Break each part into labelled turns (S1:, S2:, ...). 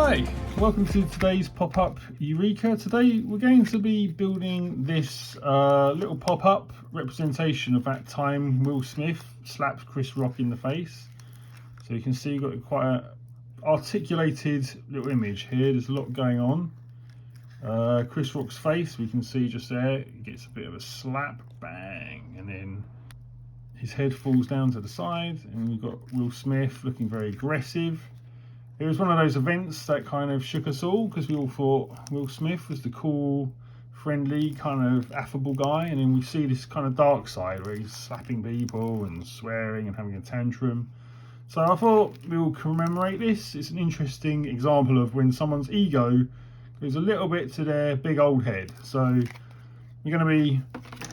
S1: Hi, welcome to today's pop-up Eureka. Today we're going to be building this little pop-up representation of that time Will Smith slapped Chris Rock in the face. So you can see you've got quite an articulated little image here. There's a lot going on. Chris Rock's face, we can see just there, he gets a bit of a slap, bang, and then his head falls down to the side, and we've got Will Smith looking very aggressive. It was one of those events that kind of shook us all because we all thought Will Smith was the cool, friendly, kind of affable guy, and then we see this kind of dark side where he's slapping people and swearing and having a tantrum. So I thought we'll commemorate this. It's an interesting example of when someone's ego goes a little bit to their big old head. So we're going to be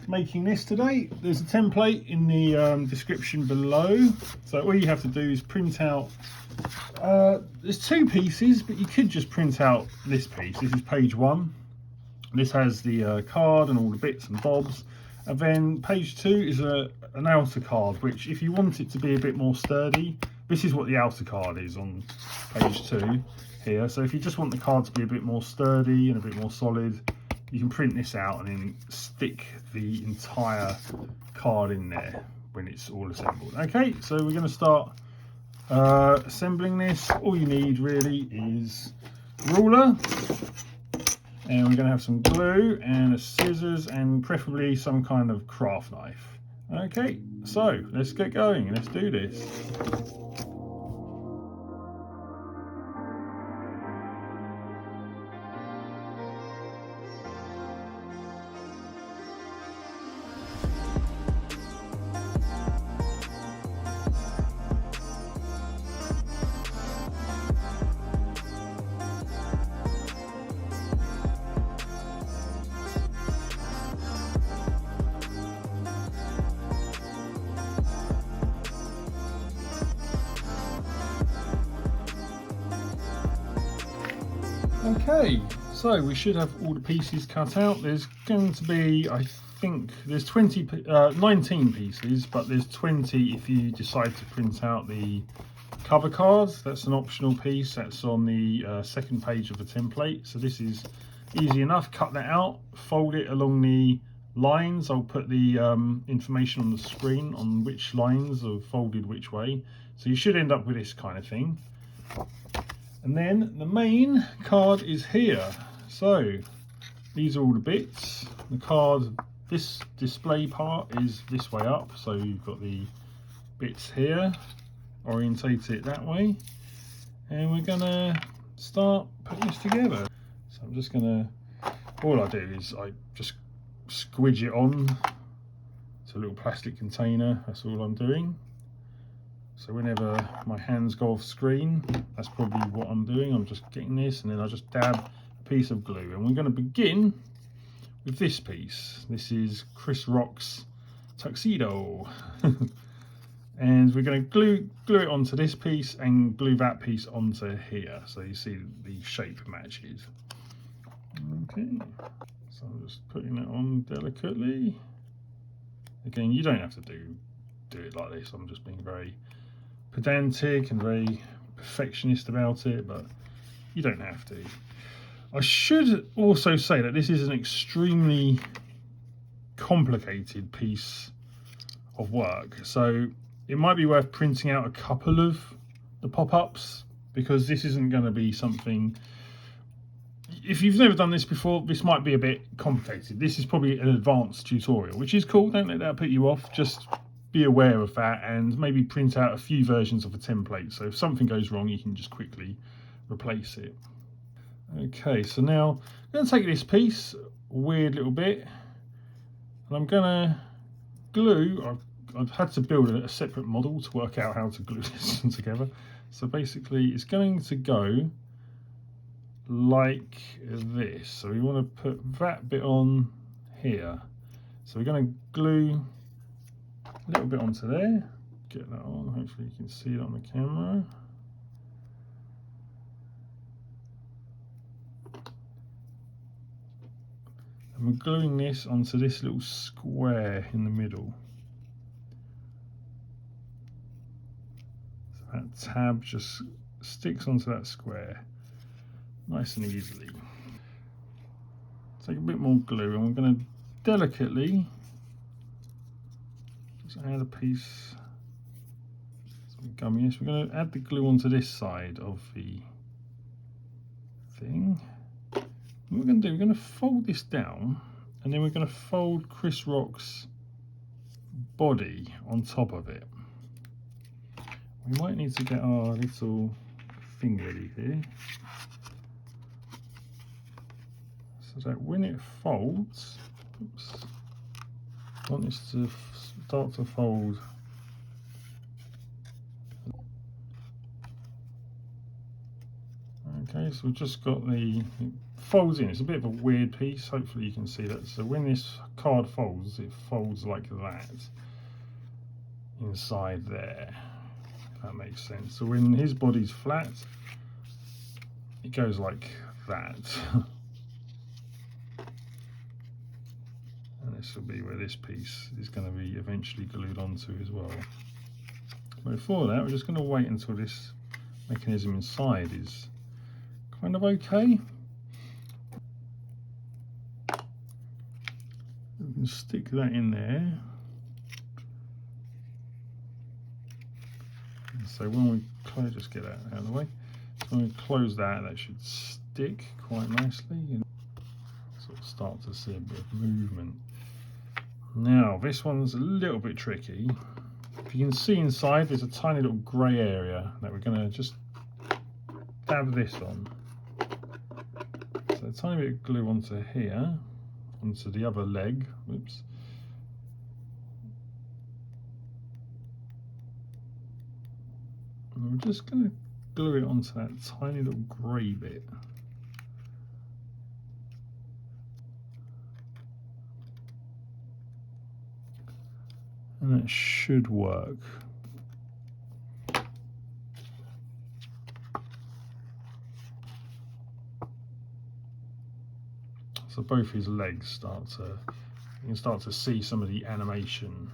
S1: making this today. There's a template in the description below. So all you have to do is print out. There's two pieces, but you could just print out this piece. This is page 1. This has the card and all the bits and bobs. And then page 2 is an outer card, which if you want it to be a bit more sturdy, this is what the outer card is on page 2 here. So if you just want the card to be a bit more sturdy and a bit more solid, you can print this out and then stick the entire card in there when it's all assembled. Okay, so we're going to start assembling this. All you need really is a ruler, and we're going to have some glue and a scissors and preferably some kind of craft knife. Okay, so let's get going. Let's do this. Okay, so we should have all the pieces cut out. There's going to be, I think, there's 19 pieces, but there's 20 if you decide to print out the cover cards. That's an optional piece. That's on the second page of the template. So this is easy enough. Cut that out, fold it along the lines. I'll put the information on the screen on which lines are folded which way. So you should end up with this kind of thing. And then the main card is here. So these are all the bits. The card, this display part is this way up. So you've got the bits here, orientate it that way. And we're gonna start putting this together. So I'm just gonna, all I do is I just squidge it on to a little plastic container. That's all I'm doing. So whenever my hands go off screen, that's probably what I'm doing. I'm just getting this, and then I just dab a piece of glue. And we're going to begin with this piece. This is Chris Rock's tuxedo. And we're going to glue it onto this piece and glue that piece onto here. So you see the shape matches. Okay, so I'm just putting that on delicately. Again, you don't have to do it like this. I'm just being very pedantic and very perfectionist about it, but you don't have to. I should also say that this is an extremely complicated piece of work, so it might be worth printing out a couple of the pop-ups, because this isn't going to be something, if you've never done this before, this might be a bit complicated. This is probably an advanced tutorial, which is cool. Don't let that put you off. Just be aware of that and maybe print out a few versions of a template, so if something goes wrong you can just quickly replace it. Okay, so now I'm going to take this piece, a weird little bit, and I'm going to glue. I've had to build a separate model to work out how to glue this together. So basically it's going to go like this. So we want to put that bit on here. So we're going to glue a little bit onto there, get that on, hopefully you can see it on the camera. And we're gluing this onto this little square in the middle. So that tab just sticks onto that square. nice and easily. Take a bit more glue and we're going to delicately just add a piece, some gum. Yes, we're going to add the glue onto this side of the thing. What we're going to do, we're going to fold this down and then we're going to fold Chris Rock's body on top of it. We might need to get our little thing ready here, so that when it folds, oops, I want this to start to fold. Okay, so we've just got it folds in. It's a bit of a weird piece, hopefully you can see that. So when this card folds, it folds like that inside there, if that makes sense. So when his body's flat, it goes like that. And this will be where this piece is going to be eventually glued onto as well. But before that, we're just going to wait until this mechanism inside is kind of okay. We can stick that in there. And so when we close, just get that out of the way. When we close that, that should stick quite nicely. And sort of start to see a bit of movement. Now, this one's a little bit tricky. If you can see inside, there's a tiny little grey area that we're going to just dab this on. So a tiny bit of glue onto here, onto the other leg. Whoops. And we're just going to glue it onto that tiny little grey bit. And that should work. So both his legs you can start to see some of the animation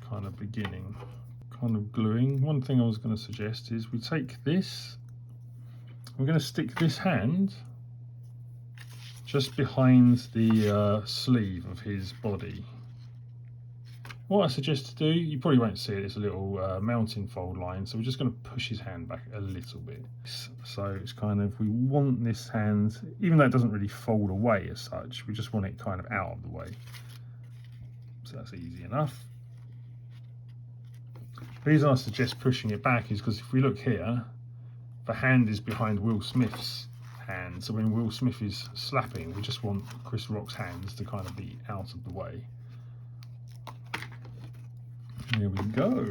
S1: kind of beginning, kind of gluing. One thing I was going to suggest is we take this, we're going to stick this hand just behind the sleeve of his body. What I suggest to do, you probably won't see it, it's a little mounting fold line, so we're just going to push his hand back a little bit. So it's kind of, we want this hand, even though it doesn't really fold away as such, we just want it kind of out of the way. So that's easy enough. The reason I suggest pushing it back is because if we look here, the hand is behind Will Smith's hand, so when Will Smith is slapping, we just want Chris Rock's hands to kind of be out of the way. There we go.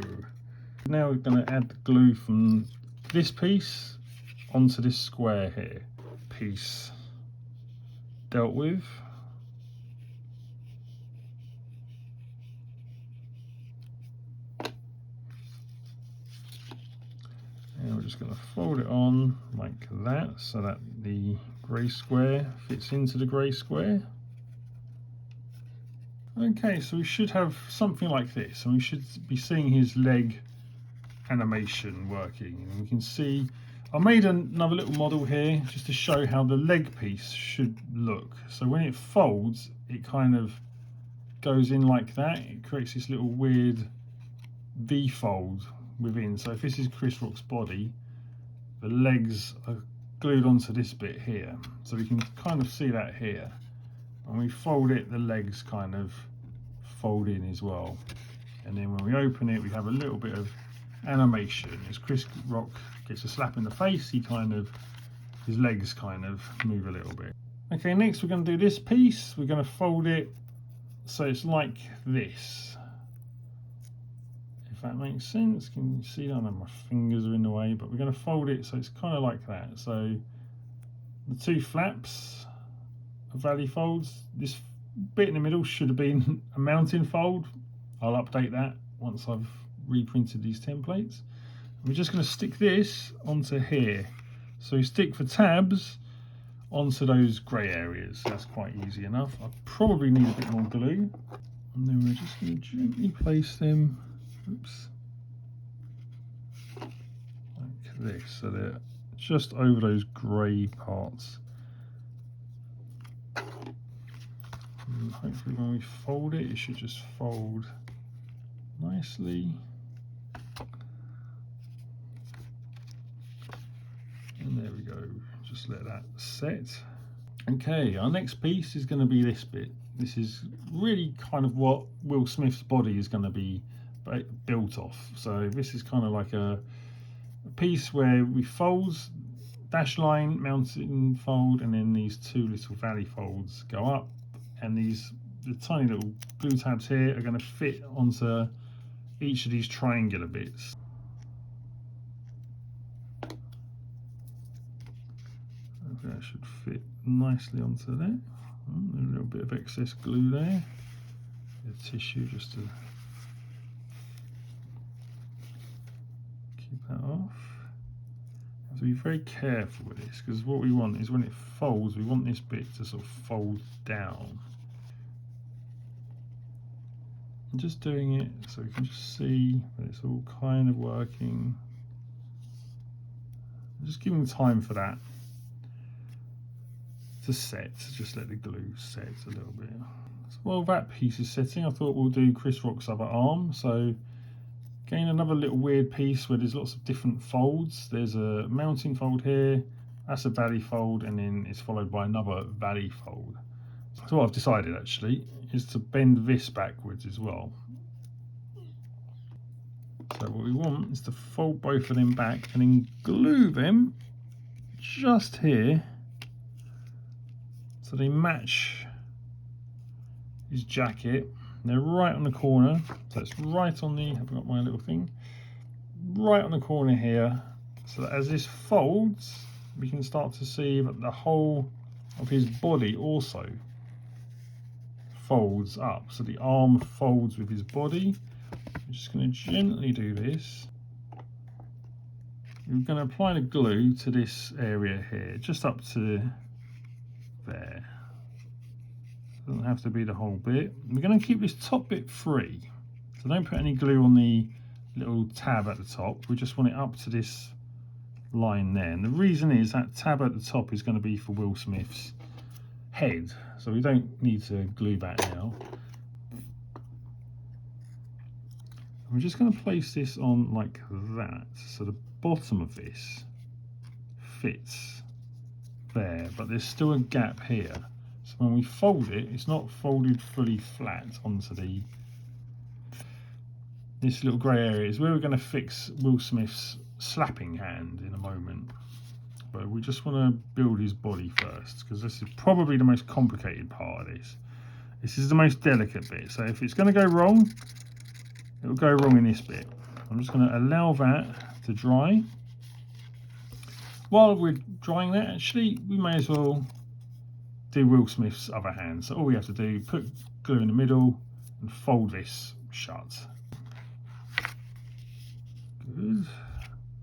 S1: Now we're going to add the glue from this piece onto this square here. Piece dealt with. And we're just going to fold it on like that so that the grey square fits into the grey square. Okay, so we should have something like this, and we should be seeing his leg animation working. And we can see, I made another little model here just to show how the leg piece should look. So when it folds, it kind of goes in like that. It creates this little weird V fold within. So if this is Chris Rock's body, the legs are glued onto this bit here. So we can kind of see that here. When we fold it, the legs kind of fold in as well. And then when we open it, we have a little bit of animation. As Chris Rock gets a slap in the face, his legs kind of move a little bit. Okay, next we're going to do this piece. We're going to fold it so it's like this. If that makes sense. Can you see? I don't know, my fingers are in the way, but we're going to fold it so it's kind of like that. So the two flaps, valley folds, this bit in the middle should have been a mountain fold. I'll update that once I've reprinted these templates. We're just going to stick this onto here. So we stick the tabs onto those grey areas. That's quite easy enough. I probably need a bit more glue. And then we're just going to gently place them, oops, like this, so they're just over those grey parts. And hopefully when we fold it, it should just fold nicely. And there we go, just let that set. Okay, our next piece is going to be this bit. This is really kind of what Will Smith's body is going to be built off. So this is kind of like a piece where we fold, dash line, mountain fold, and then these two little valley folds go up, and the tiny little glue tabs here are going to fit onto each of these triangular bits. Okay, that should fit nicely onto there. A little bit of excess glue there, the tissue just to keep that off. You have to be very careful with this, because what we want is when it folds, we want this bit to sort of fold down. I'm just doing it so we can just see that it's all kind of working. I'm just giving time for that to set, just let the glue set a little bit. So while that piece is setting, I thought we'll do Chris Rock's other arm. So again, another little weird piece where there's lots of different folds. There's a mounting fold here, that's a valley fold, and then it's followed by another valley fold. So what I've decided actually is to bend this backwards as well. So what we want is to fold both of them back and then glue them just here so they match his jacket. They're right on the corner, so it's right on the, I've got my little thing, right on the corner here, so that as this folds, we can start to see that the whole of his body also folds up. So the arm folds with his body. I'm just going to gently do this. We're going to apply the glue to this area here, just up to there. Doesn't have to be the whole bit. We're going to keep this top bit free, so don't put any glue on the little tab at the top. We just want it up to this line there, and the reason is that tab at the top is going to be for Will Smith's head, so we don't need to glue that now. I'm just going to place this on like that, so the bottom of this fits there, but there's still a gap here. So when we fold it, it's not folded fully flat onto this little grey area. Is where we're going to fix Will Smith's slapping hand in a moment. But we just want to build his body first, because this is probably the most complicated part of this. This is the most delicate bit. So if it's going to go wrong, it'll go wrong in this bit. I'm just going to allow that to dry. While we're drying that, actually, we may as well do Will Smith's other hand. So all we have to do, put glue in the middle and fold this shut. Good.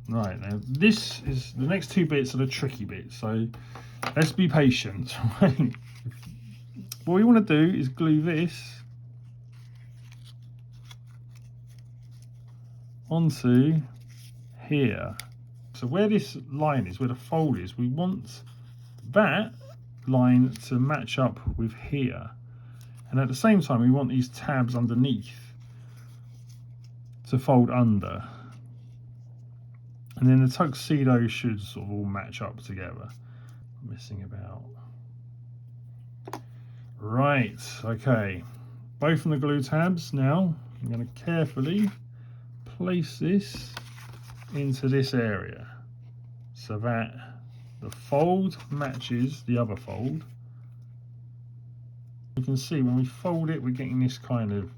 S1: Right, now this is, the next two bits are the tricky bits, so let's be patient. Right? What we want to do is glue this onto here. So where this line is, where the fold is, we want that line to match up with here, and at the same time we want these tabs underneath to fold under, and then the tuxedo should sort of all match up together. Messing about. Right, okay, both on the glue tabs. Now I'm going to carefully place this into this area so that the fold matches the other fold. You can see when we fold it, we're getting this kind of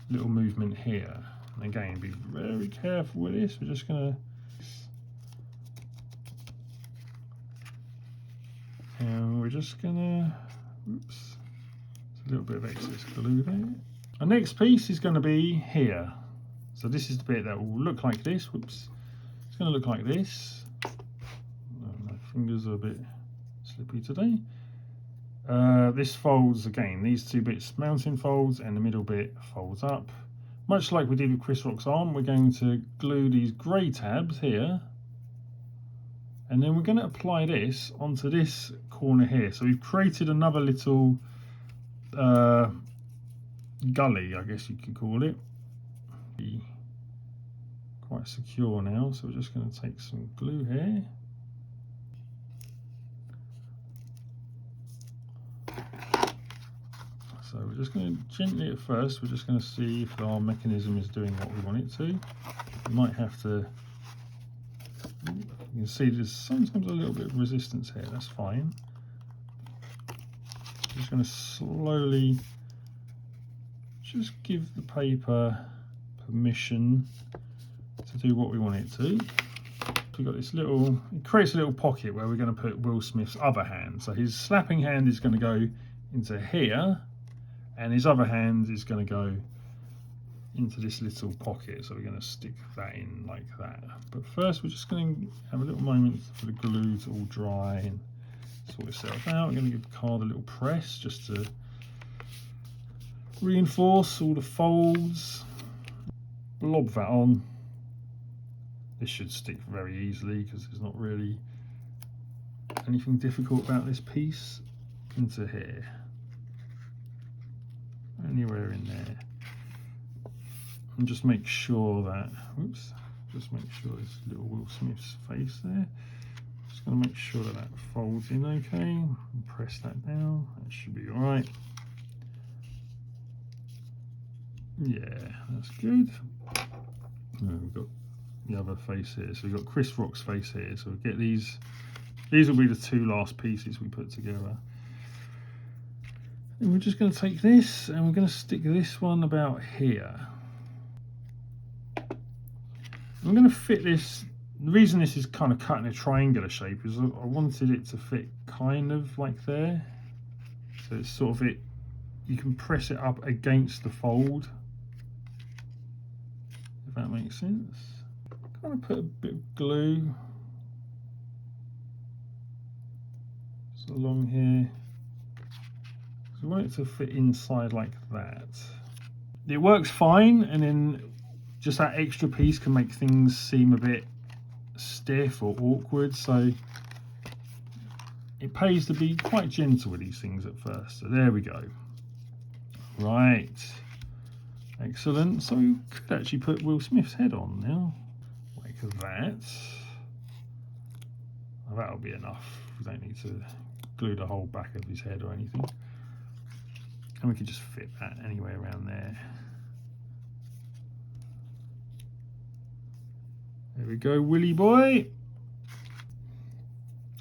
S1: little movement here. And again, be very careful with this. We're just going to, and we're just going to, oops, there's a little bit of excess glue there. Our next piece is going to be here. So this is the bit that will look like this. Whoops. It's going to look like this. My fingers are a bit slippy today. This folds again. These two bits mounting folds, and the middle bit folds up. Much like we did with Chris Rock's arm, we're going to glue these grey tabs here And then we're going to apply this onto this corner here. So we've created another little gully, I guess you could call it. Quite secure now, so we're just going to take some glue here. So we're just going to gently at first, we're just going to see if our mechanism is doing what we want it to. We might have to, you can see there's sometimes a little bit of resistance here, that's fine. Just going to slowly just give the paper permission to do what we want it to. We've got this little, it creates a little pocket where we're going to put Will Smith's other hand. So his slapping hand is going to go into here, and his other hand is going to go into this little pocket. So we're going to stick that in like that. But first we're just going to have a little moment for the glue to all dry and sort itself out. We're going to give the card a little press just to reinforce all the folds. Blob that on. This should stick very easily because there's not really anything difficult about this piece. Into here, anywhere in there, and just make sure that, oops, just make sure there's little Will Smith's face there. Just going to make sure that that folds in okay, and press that down. That should be all right. Yeah, that's good. And we've got the other face here, so we've got Chris Rock's face here. So we get these will be the two last pieces we put together. And we're just going to take this and we're going to stick this one about here. I'm going to fit this. The reason this is kind of cut in a triangular shape is I wanted it to fit kind of like there. So it's sort of you can press it up against the fold, if that makes sense. Kind of put a bit of glue just along here. So we want it to fit inside like that. It works fine, and then just that extra piece can make things seem a bit stiff or awkward, so it pays to be quite gentle with these things at first. So there we go. Right, excellent. So we could actually put Will Smith's head on now. Of that. Well, that'll be enough. We don't need to glue the whole back of his head or anything. And we can just fit that anywhere around there. There we go, Willy boy.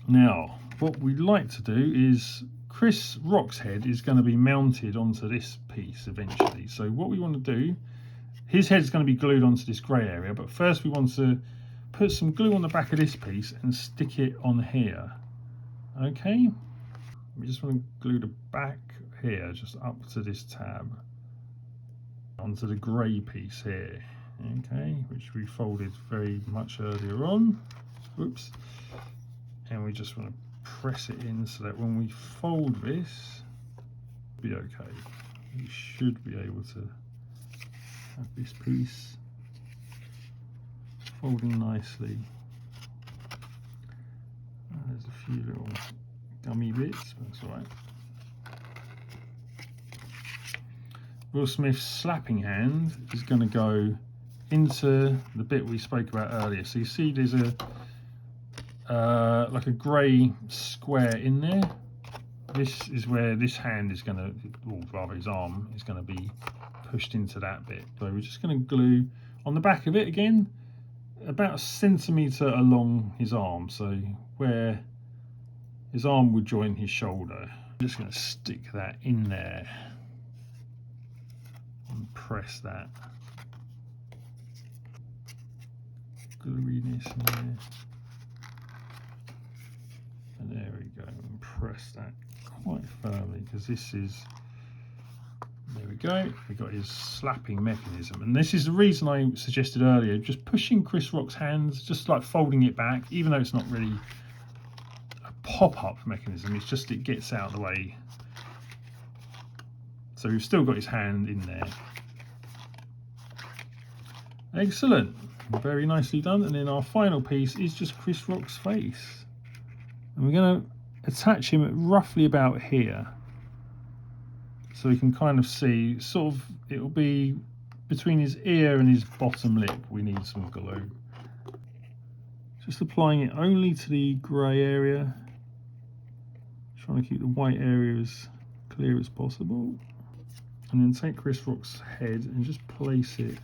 S1: Now, what we'd like to do is Chris Rock's head is going to be mounted onto this piece eventually. So what we want to do, his head's going to be glued onto this grey area, but first we want to put some glue on the back of this piece and stick it on here. Okay, we just want to glue the back here just up to this tab onto the grey piece here. Okay, which we folded very much earlier on. Whoops. And we just want to press it in so that when we fold this, it'll be okay. We should be able to have this piece folding nicely. There's a few little gummy bits, but that's all right. Will Smith's slapping hand is going to go into the bit we spoke about earlier. So you see there's a like a grey square in there. This is where this hand is going to, or rather his arm is going to be pushed into that bit. So we're just going to glue on the back of it again, about 1 centimetre along his arm, so where his arm would join his shoulder. I'm just going to stick that in there and press that. Gluiness in there. And there we go, and press that quite firmly, because this is, there we go, we got his slapping mechanism. And this is the reason I suggested earlier, just pushing Chris Rock's hands, just like folding it back, even though it's not really a pop-up mechanism, it's just it gets out of the way. So we've still got his hand in there. Excellent. Very nicely done. And then our final piece is just Chris Rock's face. And we're going to attach him at roughly about here. So we can kind of see, sort of, it'll be between his ear and his bottom lip. We need some glue. Just applying it only to the grey area. Trying to keep the white area as clear as possible. And then take Chris Rock's head and just place it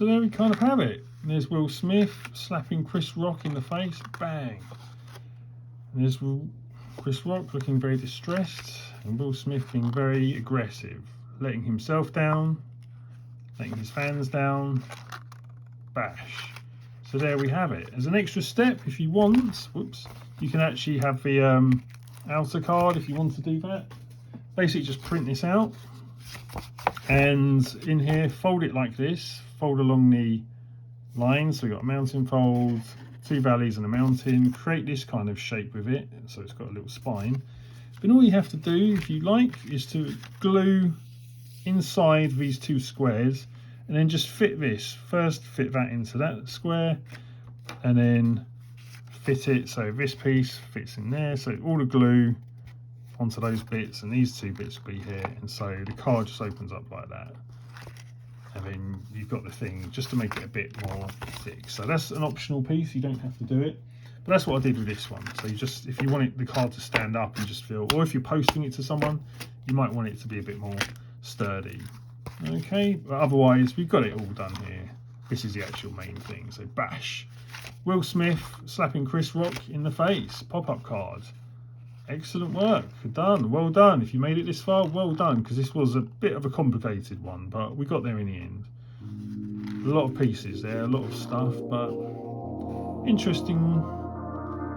S1: so there we kind of have it. And there's Will Smith slapping Chris Rock in the face, bang. And there's Chris Rock looking very distressed, and Will Smith being very aggressive, letting himself down, letting his fans down, bash. So there we have it. As an extra step, if you want, whoops, you can actually have the outer card if you want to do that. Basically just print this out, and in here fold it like this, fold along the line. So we've got a mountain fold, two valleys and a mountain. Create this kind of shape with it, so it's got a little spine. But all you have to do, if you like, is to glue inside these two squares, and then just fit this. First fit that into that square, and then fit it so this piece fits in there. So all the glue onto those bits, and these two bits will be here, and so the card just opens up like that. And then you've got the thing just to make it a bit more thick. So that's an optional piece, you don't have to do it. But that's what I did with this one. So you just, if you want the card to stand up and just feel, or if you're posting it to someone, you might want it to be a bit more sturdy. Okay, but otherwise we've got it all done here. This is the actual main thing. So bash. Will Smith slapping Chris Rock in the face. Pop-up card. Excellent work, done, well done. If you made it this far, well done, because this was a bit of a complicated one, but we got there in the end. A lot of pieces there, a lot of stuff, but interesting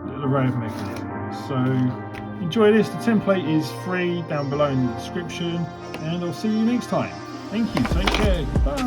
S1: little array of mechanisms. So enjoy this. The template is free down below in the description, and I'll see you next time. Thank you, take care, bye.